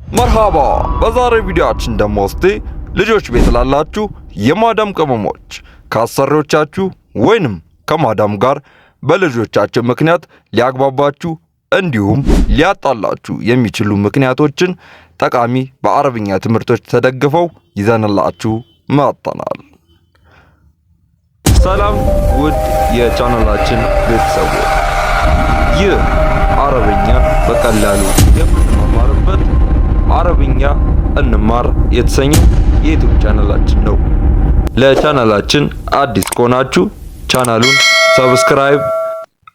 መርሃባ በዛሬው ቪዲዮአችን ደግሞ ልጆች ቤት ላላችሁ የማዳም ቅመሞች ከአሰሪዎቻችሁ ወይንም ከማዳም ጋር በልጆቻችሁ ምክንያት ሊያግባባችሁ እንዲሁም ሊያጣላችሁ የሚችሉ ምክንያቶችን ጠቃሚ በአረብኛ ትምህርቶች ተደግፈው ይዘንላችሁ መጥተናል። ሰላም ውድ የቻናላችን ቤተሰቦች፣ ይህ አረብኛ በቀላሉ የምንማማርበት አረብኛ እንማር የተሰኘው የዩቲዩብ ቻናላችን ነው። ለቻናላችን አዲስ ከሆናችሁ ቻናሉን ሰብስክራይብ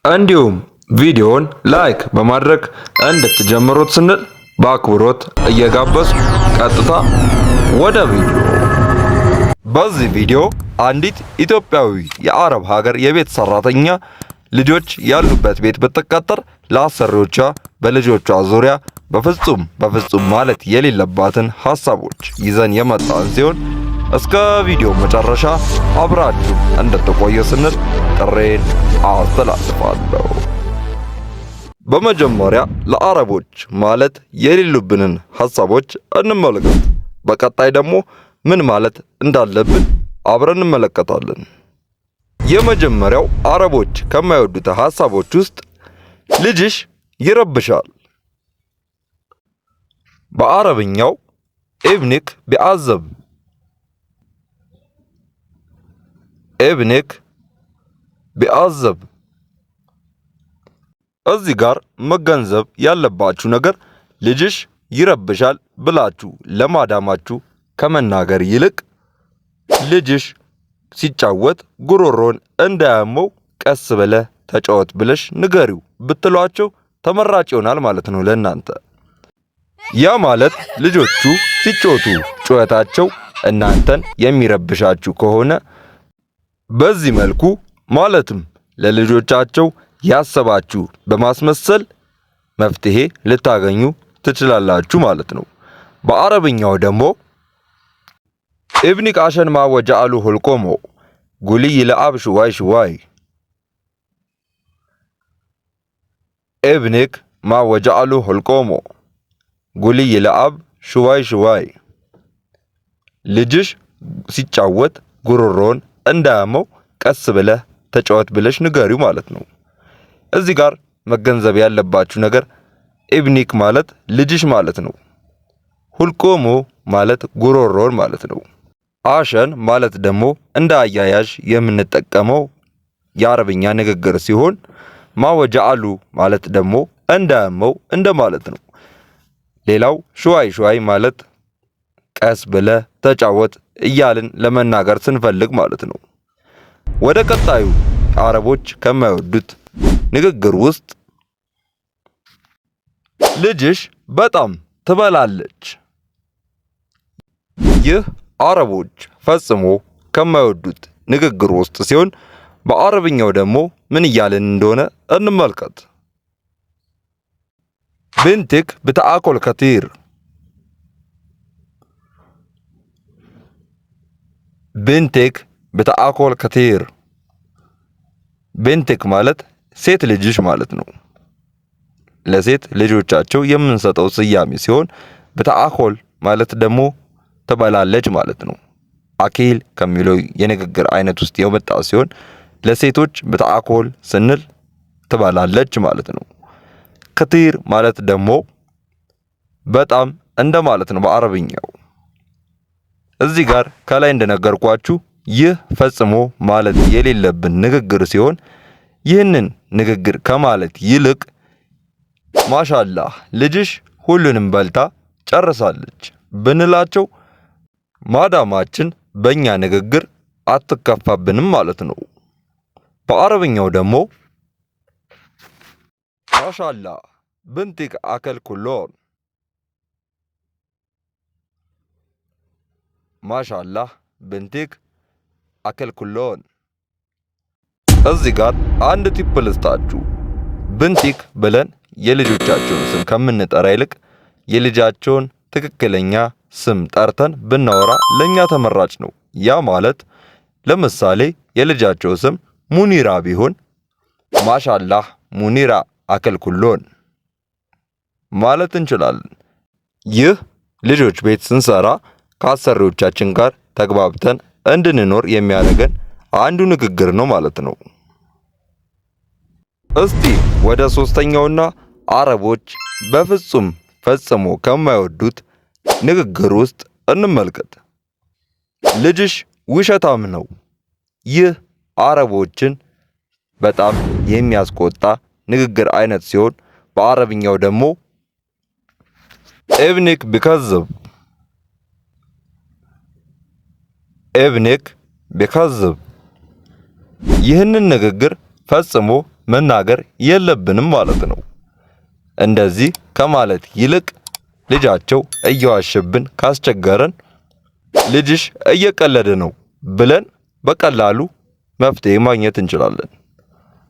እንዲሁም ቪዲዮውን ላይክ በማድረግ እንድትጀምሩት ስንል በአክብሮት እየጋበዝኩ ቀጥታ ወደ ቪዲዮ። በዚህ ቪዲዮ አንዲት ኢትዮጵያዊ የአረብ ሀገር የቤት ሰራተኛ ልጆች ያሉበት ቤት ብትቀጠር ለአሰሪዎቿ በልጆቿ ዙሪያ በፍጹም ማለት የሌለባትን ሐሳቦች ይዘን የመጣን ሲሆን እስከ ቪዲዮ መጨረሻ አብራችሁ እንድትቆዩ ስንል ጥሬን አስተላልፋለሁ። በመጀመሪያ ለአረቦች ማለት የሌሉብንን ሐሳቦች እንመልከት። በቀጣይ ደግሞ ምን ማለት እንዳለብን አብረን እንመለከታለን። የመጀመሪያው አረቦች ከማይወዱት ሐሳቦች ውስጥ ልጅሽ ይረብሻል። በአረብኛው ኢብኒክ ቢአዘብ። እዚህ ጋር መገንዘብ ያለባችሁ ነገር ልጅሽ ይረብሻል ብላችሁ ለማዳማችሁ ከመናገር ይልቅ ልጅሽ ሲጫወት ጉሮሮን እንዳያመው ቀስ ብለህ ተጫወት ብለሽ ንገሪው ብትሏቸው ተመራጭ ይሆናል ማለት ነው ለእናንተ። ያ ማለት ልጆቹ ሲጮቱ ጩኸታቸው እናንተን የሚረብሻችሁ ከሆነ በዚህ መልኩ ማለትም ለልጆቻቸው ያሰባችሁ በማስመሰል መፍትሄ ልታገኙ ትችላላችሁ ማለት ነው። በአረብኛው ደግሞ ኢብኒክ አሸን ማ ወጀአሉ ሁልቆሞ ጉሊ ይለአብ ሽዋይ ኢብኒክ ማ ወጀአሉ ሁልቆሞ ጉሊ ይለአብ ሽዋይ። ልጅሽ ሲጫወት ጉሮሮን እንዳያመው ቀስ ብለህ ተጫወት ብለሽ ንገሪው ማለት ነው። እዚህ ጋር መገንዘብ ያለባችሁ ነገር ኢብኒክ ማለት ልጅሽ ማለት ነው። ሁልቆሞ ማለት ጉሮሮን ማለት ነው። አሸን ማለት ደግሞ እንደ አያያዥ የምንጠቀመው የአረብኛ ንግግር ሲሆን ማወጃአሉ ማለት ደግሞ እንዳያመው እንደማለት ነው። ሌላው ሽዋይ ማለት ቀስ ብለህ ተጫወት እያልን ለመናገር ስንፈልግ ማለት ነው። ወደ ቀጣዩ አረቦች ከማይወዱት ንግግር ውስጥ ልጅሽ በጣም ትበላለች። ይህ አረቦች ፈጽሞ ከማይወዱት ንግግር ውስጥ ሲሆን በአረብኛው ደግሞ ምን እያልን እንደሆነ እንመልከት። ብንትክ ብተአኮል ከቲር። ብንትክ ብተአኮል ከቲር። ብንትክ ማለት ሴት ልጅሽ ማለት ነው። ለሴት ልጆቻቸው የምንሰጠው ስያሜ ሲሆን ብተአኮል ማለት ደግሞ ትበላለች ማለት ነው። አኪል ከሚለው የንግግር አይነት ውስጥ የመጣ ሲሆን ለሴቶች ብተአኮል ስንል ትበላለች ማለት ነው። ከቲር ማለት ደግሞ በጣም እንደማለት ነው በአረብኛው። እዚህ ጋር ከላይ እንደነገርኳችሁ ይህ ፈጽሞ ማለት የሌለብን ንግግር ሲሆን ይህንን ንግግር ከማለት ይልቅ ማሻአላህ ልጅሽ ሁሉንም በልታ ጨርሳለች ብንላቸው ማዳማችን በእኛ ንግግር አትከፋብንም ማለት ነው። በአረብኛው ደግሞ ማሻአላህ ብንቲክ አከል ኩሎን። ማሻአላህ ብንቲክ አከል ኩሎን። እዚህ ጋር አንድ ቲፕ ልስጣችሁ። ብንቲክ ብለን የልጆቻቸውን ስም ከምንጠራ ይልቅ የልጃቸውን ትክክለኛ ስም ጠርተን ብናወራ ለኛ ተመራጭ ነው። ያ ማለት ለምሳሌ የልጃቸው ስም ሙኒራ ቢሆን ማሻአላህ ሙኒራ አከል ኩሎን ማለት እንችላለን። ይህ ልጆች ቤት ስንሰራ ከአሰሪዎቻችን ጋር ተግባብተን እንድንኖር የሚያደርገን አንዱ ንግግር ነው ማለት ነው። እስቲ ወደ ሶስተኛውና አረቦች በፍጹም ፈጽሞ ከማይወዱት ንግግር ውስጥ እንመልከት። ልጅሽ ውሸታም ነው። ይህ አረቦችን በጣም የሚያስቆጣ ንግግር አይነት ሲሆን በአረብኛው ደግሞ ኢብኒክ ቢከዝብ ኢብኒክ ቢከዝብ። ይህንን ንግግር ፈጽሞ መናገር የለብንም ማለት ነው። እንደዚህ ከማለት ይልቅ ልጃቸው እየዋሸብን ካስቸገረን ልጅሽ እየቀለደ ነው ብለን በቀላሉ መፍትሄ ማግኘት እንችላለን።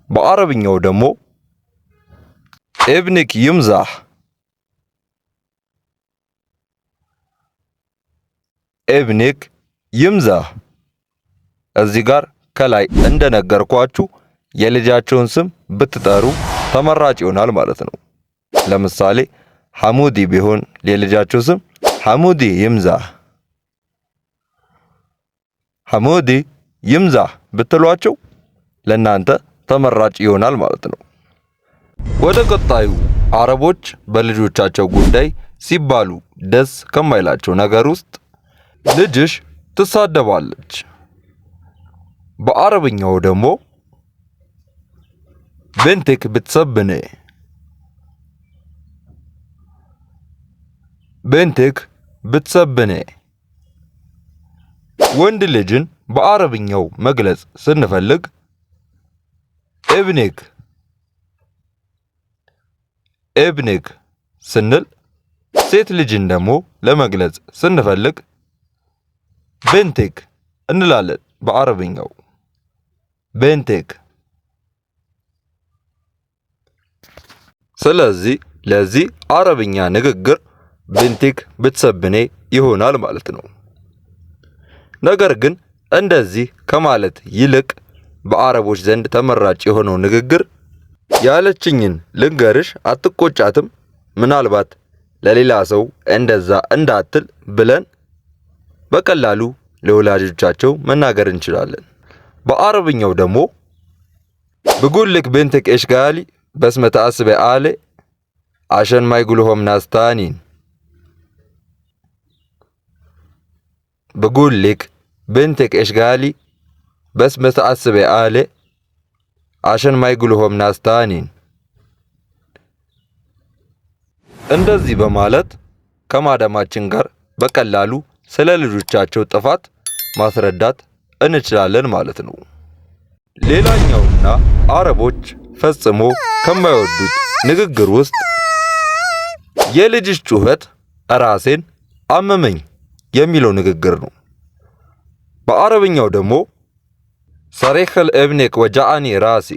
በአረብኛው ደግሞ ኢብኒክ ይምዛህ ኢብኒክ ይምዛህ። እዚህ ጋር ከላይ እንደነገርኳችሁ የልጃቸውን ስም ብትጠሩ ተመራጭ ይሆናል ማለት ነው። ለምሳሌ ሐሙዲ ቢሆን የልጃቸው ስም ሐሙዲ ይምዛህ፣ ሐሙዲ ይምዛህ ብትሏቸው ለናንተ ተመራጭ ይሆናል ማለት ነው። ወደ ቀጣዩ አረቦች በልጆቻቸው ጉዳይ ሲባሉ ደስ ከማይላቸው ነገር ውስጥ ልጅሽ ትሳደባለች። በአረብኛው ደግሞ ብንትክ ብትሰብኔ ብንትክ ብትሰብኔ። ወንድ ልጅን በአረብኛው መግለጽ ስንፈልግ ኢብኒክ ኢብኒክ ስንል፣ ሴት ልጅን ደግሞ ለመግለጽ ስንፈልግ ብንትክ እንላለን። በአረብኛው ብንትክ። ስለዚህ ለዚህ አረብኛ ንግግር ብንትክ ብትሰብኔ ይሆናል ማለት ነው። ነገር ግን እንደዚህ ከማለት ይልቅ በአረቦች ዘንድ ተመራጭ የሆነው ንግግር ያለችኝን ልንገርሽ አትቆጫትም፣ ምናልባት ለሌላ ሰው እንደዛ እንዳትል ብለን በቀላሉ ለወላጆቻቸው መናገር እንችላለን። በአረብኛው ደግሞ ብጉልክ ብንትክ እሽጋሊ በስመ ተአስበ አለ አሸን ማይጉልሆም ናስታኒን። ብጉልክ ብንትክ እሽጋሊ በስመ ተአስበ አለ አሸን ማይጉልሆም ናስታኒን። እንደዚህ በማለት ከማዳማችን ጋር በቀላሉ ስለ ልጆቻቸው ጥፋት ማስረዳት እንችላለን ማለት ነው። ሌላኛውና አረቦች ፈጽሞ ከማይወዱት ንግግር ውስጥ የልጅሽ ጩኸት ራሴን አመመኝ የሚለው ንግግር ነው። በአረብኛው ደግሞ ሰሪኸል ኢብኒክ ወጃአኒ ራሲ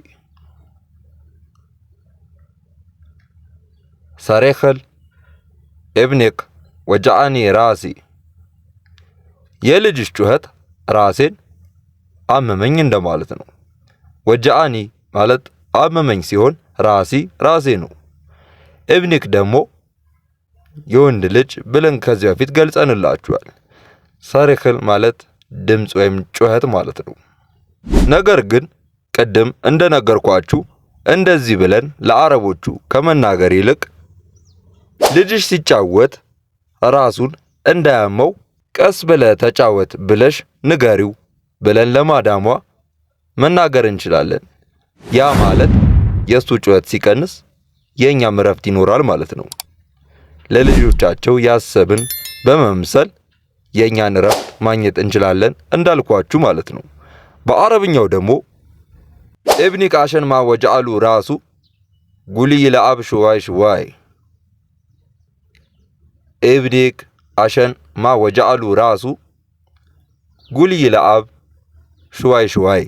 ሰሪኸል ኢብኒክ ወጃአኒ ራሲ። የልጅሽ ጩኸት ራሴን አመመኝ እንደማለት ነው። ወጃአኒ ማለት አመመኝ ሲሆን ራሴ ነው። ኢብኒክ ደግሞ የወንድ ልጅ ብለን ከዚህ በፊት ገልጸንላችኋል። ሰሪኸል ማለት ድምፅ ወይም ጩኸት ማለት ነው። ነገር ግን ቅድም እንደነገርኳችሁ እንደዚህ ብለን ለአረቦቹ ከመናገር ይልቅ ልጅሽ ሲጫወት ራሱን እንዳያመው ቀስ ብለህ ተጫወት ብለሽ ንገሪው ብለን ለማዳሟ መናገር እንችላለን። ያ ማለት የእሱ ጩኸት ሲቀንስ የእኛም እረፍት ይኖራል ማለት ነው። ለልጆቻቸው ያሰብን በመምሰል የእኛን እረፍት ማግኘት እንችላለን እንዳልኳችሁ ማለት ነው። በአረብኛው ደግሞ ኢብኒክ አሸን ማ ወጀአሉ ራሱ ጉልይ ለአብ ሽዋይ ሽዋይ። ኢብኒክ አሸን ማ ወጀአሉ ራሱ ጉልይ ለአብ ሽዋይ ሽዋይ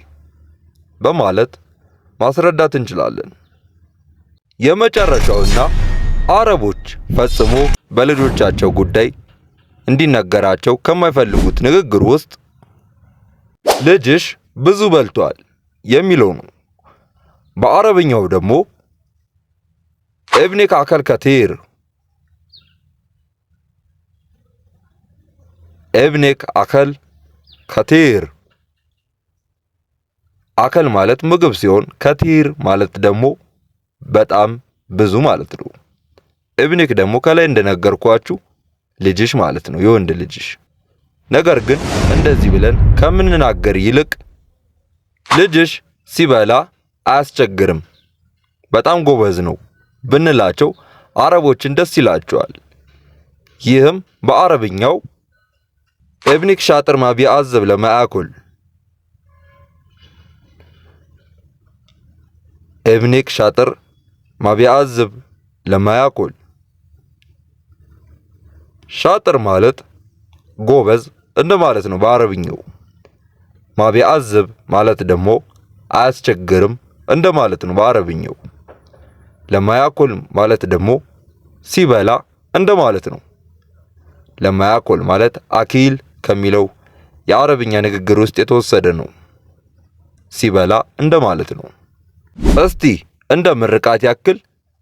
በማለት ማስረዳት እንችላለን። የመጨረሻውና አረቦች ፈጽሞ በልጆቻቸው ጉዳይ እንዲነገራቸው ከማይፈልጉት ንግግር ውስጥ ልጅሽ ብዙ በልቷል የሚለው ነው። በአረብኛው ደግሞ ኢብኒክ አከል ከቲር ኤብኔክ አከል ከቲር። አከል ማለት ምግብ ሲሆን ከቲር ማለት ደግሞ በጣም ብዙ ማለት ነው። ኤብኔክ ደግሞ ከላይ እንደነገርኳችሁ ልጅሽ ማለት ነው፣ የወንድ ልጅሽ። ነገር ግን እንደዚህ ብለን ከምንናገር ይልቅ ልጅሽ ሲበላ አያስቸግርም፣ በጣም ጎበዝ ነው ብንላቸው አረቦችን ደስ ይላቸዋል። ይህም በአረብኛው ኤብኒክ ሻጥር ማ ቢአዘብ ለማ ያኩል፣ ኤብኒክ ሻጥር ማ ቢአዘብ ለማ ያኩል። ሻጥር ማለት ጎበዝ እንደማለት ነው በአረብኛው። ማ ቢአዘብ ማለት ደግሞ አያስቸግርም እንደማለት ነው በአረብኛው። ለማ ያኩል ማለት ደግሞ ሲበላ እንደማለት ነው። ለማ ያኩል ማለት አኪል ከሚለው የአረብኛ ንግግር ውስጥ የተወሰደ ነው። ሲበላ እንደማለት ነው። እስቲ እንደ ምርቃት ያክል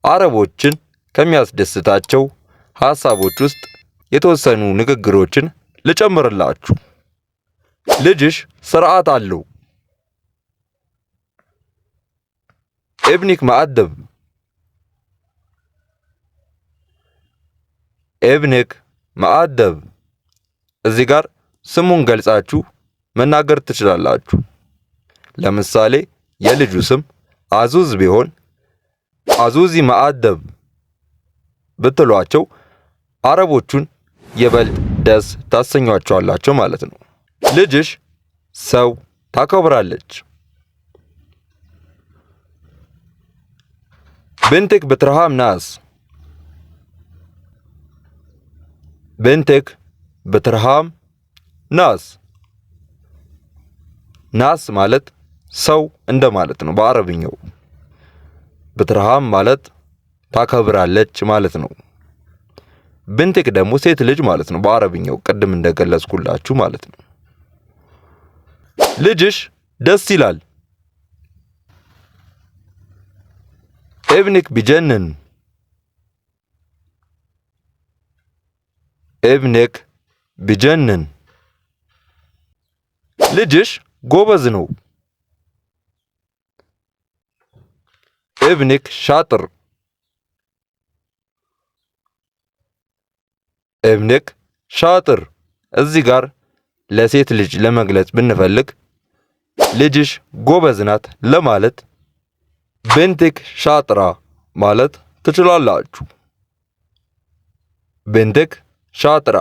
አረቦችን ከሚያስደስታቸው ሐሳቦች ውስጥ የተወሰኑ ንግግሮችን ልጨምርላችሁ። ልጅሽ ስርዓት አለው። ኤብኒክ መአደብ፣ ኤብኒክ መአደብ። እዚህ ጋር ስሙን ገልጻችሁ መናገር ትችላላችሁ። ለምሳሌ የልጁ ስም አዙዝ ቢሆን አዙዚ መአደብ ብትሏቸው አረቦቹን የበልጥ ደስ ታሰኟቸዋላቸው ማለት ነው። ልጅሽ ሰው ታከብራለች። ብንትክ ብትርሃም ናስ፣ ብንትክ ብትርሃም ናስ። ናስ ማለት ሰው እንደማለት ነው በአረብኛው። ብትርሃም ማለት ታከብራለች ማለት ነው። ብንትክ ደግሞ ሴት ልጅ ማለት ነው በአረብኛው፣ ቅድም እንደገለጽኩላችሁ ማለት ነው። ልጅሽ ደስ ይላል። ኤብኒክ ቢጀንን፣ ኤብኒክ ቢጀንን። ልጅሽ ጎበዝ ነው። ኤብኒክ ሻጥር፣ ኤብኒክ ሻጥር። እዚህ ጋር ለሴት ልጅ ለመግለጽ ብንፈልግ ልጅሽ ጎበዝ ናት ለማለት ብንትክ ሻጥራ ማለት ትችላላችሁ። ብንትክ ሻጥራ።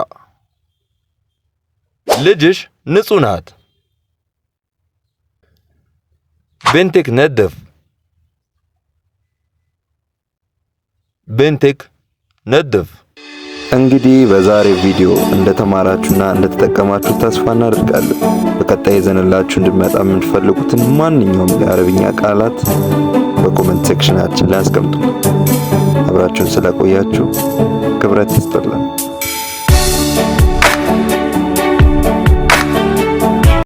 ልጅሽ ንጹህ ናት። ብንትክ ነድፍ፣ ብንትክ ነድፍ። እንግዲህ በዛሬው ቪዲዮ እንደተማራችሁና እንደተጠቀማችሁ ተስፋ እናደርጋለን። በቀጣይ ይዘንላችሁ እንድመጣ የምትፈልጉትን ማንኛውም የአረብኛ ቃላት በኮሜንት ሴክሽናችን ላይ አስቀምጡ። አብራችሁን ስለቆያችሁ ክብረት ይስጥልን።